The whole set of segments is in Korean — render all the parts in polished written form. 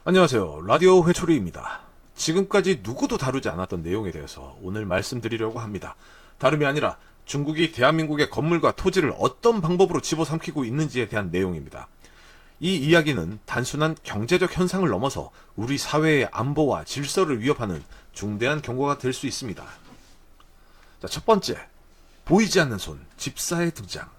안녕하세요. 라디오 회초리입니다. 지금까지 누구도 다루지 않았던 내용에 대해서 오늘 말씀드리려고 합니다. 다름이 아니라 중국이 대한민국의 건물과 토지를 어떤 방법으로 집어삼키고 있는지에 대한 내용입니다. 이 이야기는 단순한 경제적 현상을 넘어서 우리 사회의 안보와 질서를 위협하는 중대한 경고가 될 수 있습니다. 자, 첫 번째, 보이지 않는 손, 집사의 등장.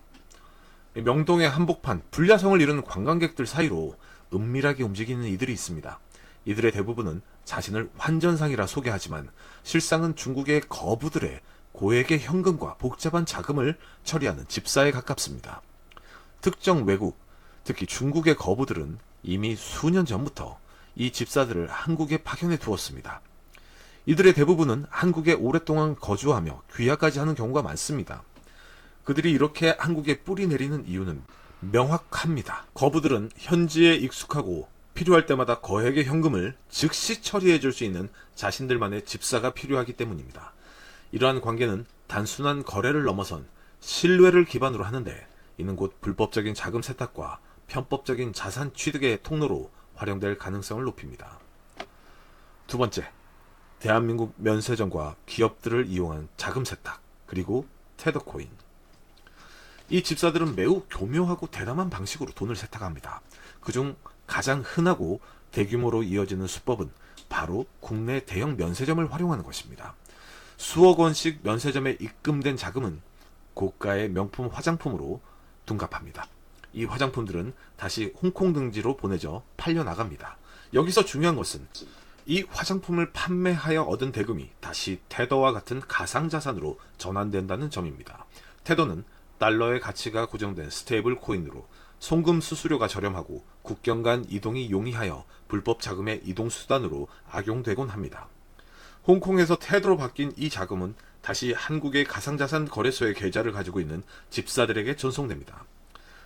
명동의 한복판, 불야성을 이루는 관광객들 사이로 은밀하게 움직이는 이들이 있습니다. 이들의 대부분은 자신을 환전상이라 소개하지만 실상은 중국의 거부들의 고액의 현금과 복잡한 자금을 처리하는 집사에 가깝습니다. 특정 외국, 특히 중국의 거부들은 이미 수년 전부터 이 집사들을 한국에 파견해 두었습니다. 이들의 대부분은 한국에 오랫동안 거주하며 귀화까지 하는 경우가 많습니다. 그들이 이렇게 한국에 뿌리 내리는 이유는 명확합니다. 거부들은 현지에 익숙하고 필요할 때마다 거액의 현금을 즉시 처리해 줄 수 있는 자신들만의 집사가 필요하기 때문입니다. 이러한 관계는 단순한 거래를 넘어선 신뢰를 기반으로 하는데, 이는 곧 불법적인 자금 세탁과 편법적인 자산 취득의 통로로 활용될 가능성을 높입니다. 두 번째, 대한민국 면세점과 기업들을 이용한 자금 세탁, 그리고 테더코인. 이 집사들은 매우 교묘하고 대담한 방식으로 돈을 세탁합니다. 그중 가장 흔하고 대규모로 이어지는 수법은 바로 국내 대형 면세점을 활용하는 것입니다. 수억 원씩 면세점에 입금된 자금은 고가의 명품 화장품으로 둔갑합니다. 이 화장품들은 다시 홍콩 등지로 보내져 팔려나갑니다. 여기서 중요한 것은 이 화장품을 판매하여 얻은 대금이 다시 테더와 같은 가상자산으로 전환된다는 점입니다. 테더는 달러의 가치가 고정된 스테이블 코인으로 송금 수수료가 저렴하고 국경 간 이동이 용이하여 불법 자금의 이동 수단으로 악용되곤 합니다. 홍콩에서 테더로 바뀐 이 자금은 다시 한국의 가상자산 거래소의 계좌를 가지고 있는 집사들에게 전송됩니다.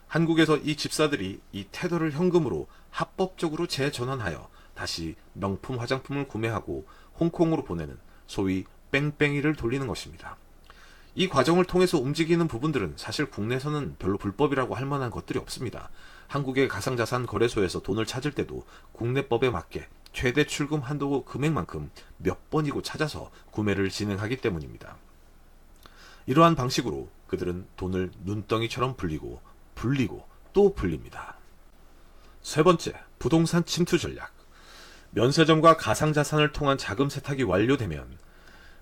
한국에서 이 집사들이 이 테더를 현금으로 합법적으로 재전환하여 다시 명품 화장품을 구매하고 홍콩으로 보내는 소위 뺑뺑이를 돌리는 것입니다. 이 과정을 통해서 움직이는 부분들은 사실 국내에서는 별로 불법이라고 할 만한 것들이 없습니다. 한국의 가상자산 거래소에서 돈을 찾을 때도 국내법에 맞게 최대 출금 한도 금액만큼 몇 번이고 찾아서 구매를 진행하기 때문입니다. 이러한 방식으로 그들은 돈을 눈덩이처럼 불리고 또 불립니다. 세 번째, 부동산 침투 전략. 면세점과 가상자산을 통한 자금 세탁이 완료되면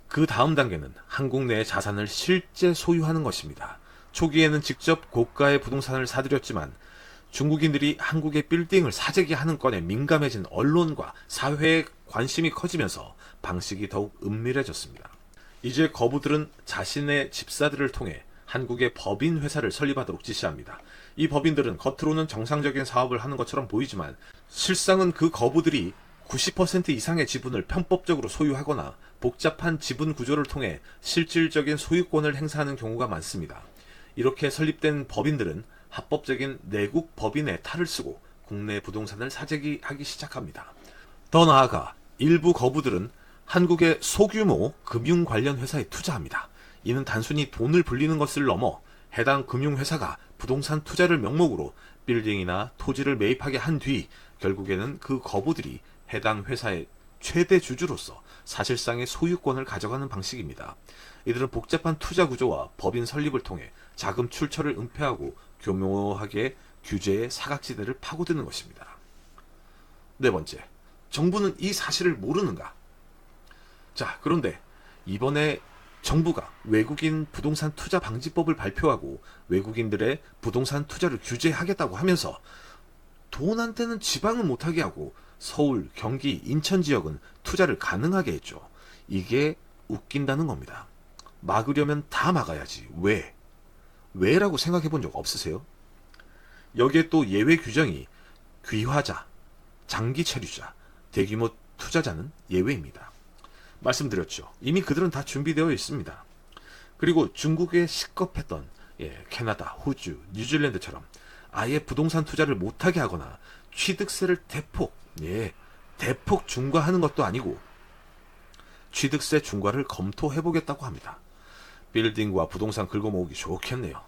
그 다음 단계는 한국 내의 자산을 실제 소유하는 것입니다. 초기에는 직접 고가의 부동산을 사들였지만 중국인들이 한국의 빌딩을 사재기 하는 건에 민감해진 언론과 사회의 관심이 커지면서 방식이 더욱 은밀해졌습니다. 이제 거부들은 자신의 집사들을 통해 한국의 법인 회사를 설립하도록 지시합니다. 이 법인들은 겉으로는 정상적인 사업을 하는 것처럼 보이지만 실상은 그 거부들이 90% 이상의 지분을 편법적으로 소유하거나 복잡한 지분 구조를 통해 실질적인 소유권을 행사하는 경우가 많습니다. 이렇게 설립된 법인들은 합법적인 내국 법인의 탈을 쓰고 국내 부동산을 사재기하기 시작합니다. 더 나아가 일부 거부들은 한국의 소규모 금융 관련 회사에 투자합니다. 이는 단순히 돈을 불리는 것을 넘어 해당 금융회사가 부동산 투자를 명목으로 빌딩이나 토지를 매입하게 한 뒤 결국에는 그 거부들이 해당 회사의 최대 주주로서 사실상의 소유권을 가져가는 방식입니다. 이들은 복잡한 투자 구조와 법인 설립을 통해 자금 출처를 은폐하고 교묘하게 규제의 사각지대를 파고드는 것입니다. 네 번째, 정부는 이 사실을 모르는가? 자, 그런데 이번에 정부가 외국인 부동산 투자 방지법을 발표하고 외국인들의 부동산 투자를 규제하겠다고 하면서 돈한테는 지방은 못하게 하고 서울, 경기, 인천 지역은 투자를 가능하게 했죠. 이게 웃긴다는 겁니다. 막으려면 다 막아야지. 왜? 왜라고 생각해 본 적 없으세요? 여기에 또 예외 규정이 귀화자, 장기 체류자, 대규모 투자자는 예외입니다. 말씀드렸죠. 이미 그들은 다 준비되어 있습니다. 그리고 중국에 식겁했던 캐나다, 호주, 뉴질랜드처럼 아예 부동산 투자를 못하게 하거나 취득세를 대폭 중과하는 것도 아니고 취득세 중과를 검토해보겠다고 합니다. 빌딩과 부동산 긁어모으기 좋겠네요.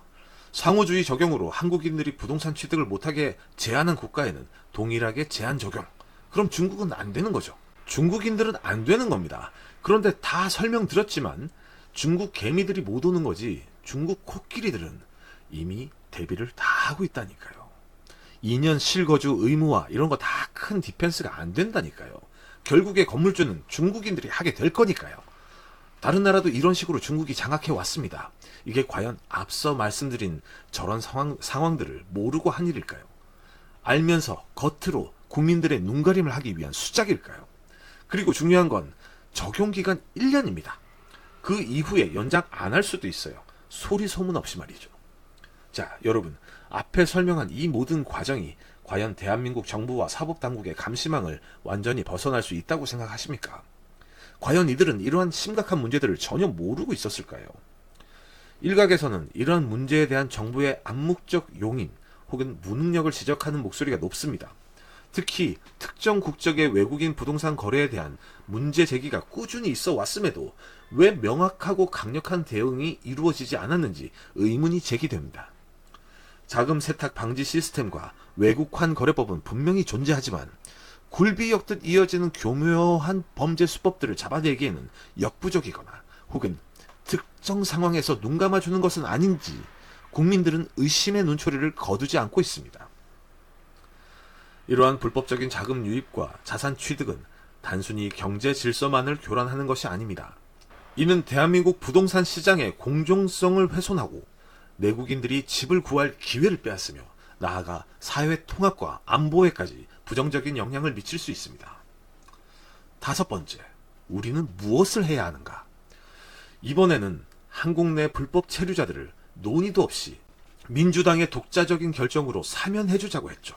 상호주의 적용으로 한국인들이 부동산 취득을 못하게 제한한 국가에는 동일하게 제한 적용, 그럼 중국은 안 되는 거죠. 중국인들은 안 되는 겁니다. 그런데 다 설명드렸지만 중국 개미들이 못 오는 거지 중국 코끼리들은 이미 대비를 다 하고 있다니까요. 2년 실거주 의무화 이런 거 다 큰 디펜스가 안 된다니까요. 결국에 건물주는 중국인들이 하게 될 거니까요. 다른 나라도 이런 식으로 중국이 장악해 왔습니다. 이게 과연 앞서 말씀드린 저런 상황들을 모르고 한 일일까요? 알면서 겉으로 국민들의 눈가림을 하기 위한 수작일까요? 그리고 중요한 건 적용기간 1년입니다. 그 이후에 연장 안 할 수도 있어요. 소리 소문 없이 말이죠. 자, 여러분, 앞에 설명한 이 모든 과정이 과연 대한민국 정부와 사법당국의 감시망을 완전히 벗어날 수 있다고 생각하십니까? 과연 이들은 이러한 심각한 문제들을 전혀 모르고 있었을까요? 일각에서는 이러한 문제에 대한 정부의 암묵적 용인 혹은 무능력을 지적하는 목소리가 높습니다. 특히 특정 국적의 외국인 부동산 거래에 대한 문제 제기가 꾸준히 있어 왔음에도 왜 명확하고 강력한 대응이 이루어지지 않았는지 의문이 제기됩니다. 자금 세탁 방지 시스템과 외국환 거래법은 분명히 존재하지만 굴비 엮듯 이어지는 교묘한 범죄 수법들을 잡아내기에는 역부족이거나 혹은 특정 상황에서 눈 감아주는 것은 아닌지 국민들은 의심의 눈초리를 거두지 않고 있습니다. 이러한 불법적인 자금 유입과 자산 취득은 단순히 경제 질서만을 교란하는 것이 아닙니다. 이는 대한민국 부동산 시장의 공정성을 훼손하고 내국인들이 집을 구할 기회를 빼앗으며 나아가 사회 통합과 안보에까지 부정적인 영향을 미칠 수 있습니다. 5번째, 우리는 무엇을 해야 하는가? 이번에는 한국 내 불법 체류자들을 논의도 없이 민주당의 독자적인 결정으로 사면해주자고 했죠.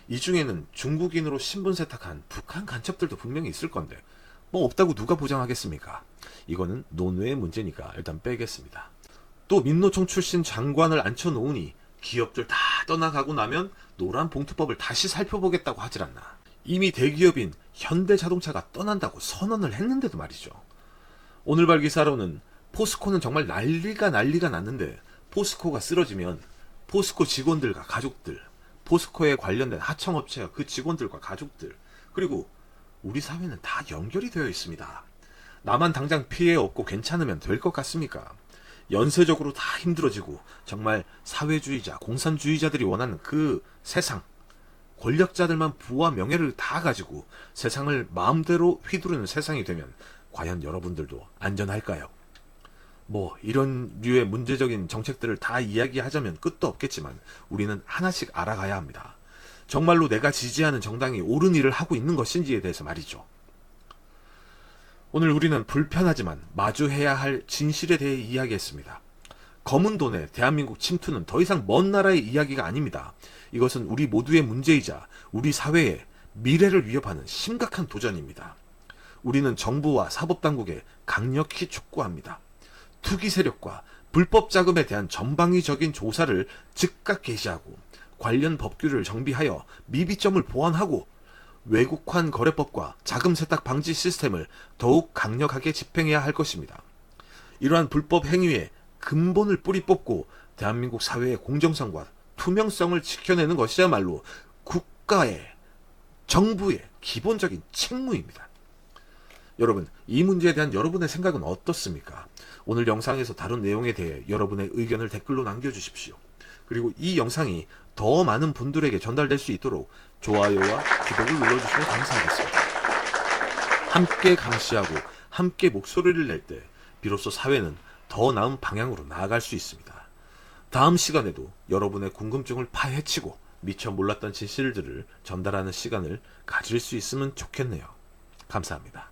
이 중에는 중국인으로 신분 세탁한 북한 간첩들도 분명히 있을 건데 뭐 없다고 누가 보장하겠습니까? 이거는 논외의 문제니까 일단 빼겠습니다. 또 민노총 출신 장관을 앉혀놓으니 기업들 다 떠나가고 나면 노란 봉투법을 다시 살펴보겠다고 하질 않나. 이미 대기업인 현대자동차가 떠난다고 선언을 했는데도 말이죠. 오늘발 기사로는 포스코는 정말 난리가 났는데 포스코가 쓰러지면 포스코 직원들과 가족들, 포스코에 관련된 하청업체와 그 직원들과 가족들, 그리고 우리 사회는 다 연결이 되어 있습니다. 나만 당장 피해 없고 괜찮으면 될 것 같습니까? 연쇄적으로 다 힘들어지고 정말 사회주의자, 공산주의자들이 원하는 그 세상, 권력자들만 부와 명예를 다 가지고 세상을 마음대로 휘두르는 세상이 되면 과연 여러분들도 안전할까요? 뭐 이런 류의 문제적인 정책들을 다 이야기하자면 끝도 없겠지만 우리는 하나씩 알아가야 합니다. 정말로 내가 지지하는 정당이 옳은 일을 하고 있는 것인지에 대해서 말이죠. 오늘 우리는 불편하지만 마주해야 할 진실에 대해 이야기했습니다. 검은 돈의 대한민국 침투는 더 이상 먼 나라의 이야기가 아닙니다. 이것은 우리 모두의 문제이자 우리 사회의 미래를 위협하는 심각한 도전입니다. 우리는 정부와 사법당국에 강력히 촉구합니다. 투기 세력과 불법 자금에 대한 전방위적인 조사를 즉각 개시하고 관련 법규를 정비하여 미비점을 보완하고 외국환 거래법과 자금 세탁 방지 시스템을 더욱 강력하게 집행해야 할 것입니다. 이러한 불법 행위에 근본을 뿌리 뽑고 대한민국 사회의 공정성과 투명성을 지켜내는 것이야말로 국가의, 정부의 기본적인 책무입니다. 여러분, 이 문제에 대한 여러분의 생각은 어떻습니까? 오늘 영상에서 다룬 내용에 대해 여러분의 의견을 댓글로 남겨주십시오. 그리고 이 영상이 더 많은 분들에게 전달될 수 있도록 좋아요와 구독을 눌러주시면 감사하겠습니다. 함께 감시하고 함께 목소리를 낼 때 비로소 사회는 더 나은 방향으로 나아갈 수 있습니다. 다음 시간에도 여러분의 궁금증을 파헤치고 미처 몰랐던 진실들을 전달하는 시간을 가질 수 있으면 좋겠네요. 감사합니다.